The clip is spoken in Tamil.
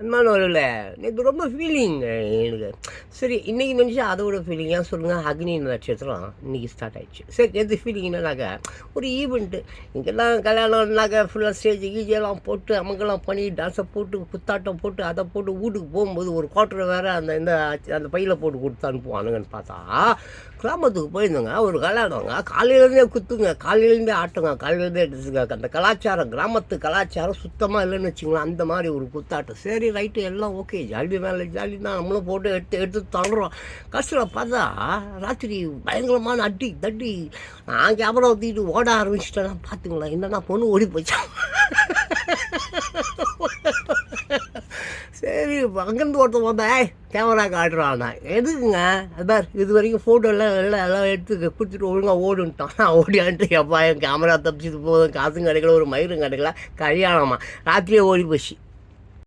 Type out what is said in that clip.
அன்பானவர்களே, நேத்து ரொம்ப ஃபீலிங் எனக்கு. சரி, இன்னைக்கு நினச்சா அதோட ஃபீலிங் ஏன் சொல்லுங்கள், அக்னி நட்சத்திரம் இன்னைக்கு ஸ்டார்ட் ஆயிடுச்சு. சரி, நேற்று ஃபீலிங் என்னன்னாக்கா, ஒரு ஈவெண்ட்டு இங்கெல்லாம் கல்யாணம்னாக்கா ஃபுல்லாக ஸ்டேஜ் கீஜெல்லாம் போட்டு அமங்கெல்லாம் பண்ணி டான்ஸை போட்டு குத்தாட்டம் போட்டு அதை போட்டு வீட்டுக்கு போகும்போது ஒரு குவார்ட்டரை வேறு அந்த பையில் போட்டு கொடுத்து அனுப்புவானுங்கன்னு பார்த்தா, கிராமத்துக்கு போயிருந்தோங்க. ஒரு கல்யாணங்க, காலையிலேருந்தே குத்துங்க, காலையிலேருந்தே ஆட்டுங்க, காலையிலேருந்தே எடுத்துங்க. அந்த கலாச்சாரம், கிராமத்து கலாச்சாரம் சுத்தமாக இல்லைன்னு வச்சுங்களேன். அந்த மாதிரி ஒரு குத்தாட்டம். சரி, ரைட்டு, எல்லாம் ஓகே, ஜாலி மேலே ஜாலி தான், நம்மளும் போட்டு எடுத்து தள்ளுறோம். கஷ்டம் பார்த்தா ராத்திரி பயங்கரமான அடி தட்டி நான் கேமரா ஊற்றிட்டு ஓட ஆரம்பிச்சிட்டேன்னா பார்த்துங்களேன், என்னன்னா பொண்ணு ஓடி போச்சா. சரி, அங்கேருந்து ஒருத்தன் வந்தேன், கேமரா காட்டுறான். எதுக்குங்க அதான் இது வரைக்கும் ஃபோட்டோலாம் எல்லாம் எடுத்து கொடுத்துட்டு ஒழுங்காக ஓடுன்ட்டான். நான் ஓடியான்ட்டு எப்பா என் கேமரா தப்பிச்சது போதும், காசும் கிடைக்கல, ஒரு மயிரும் கிடைக்கல, கல்யாணமா ராத்திரியே ஓடி போச்சு.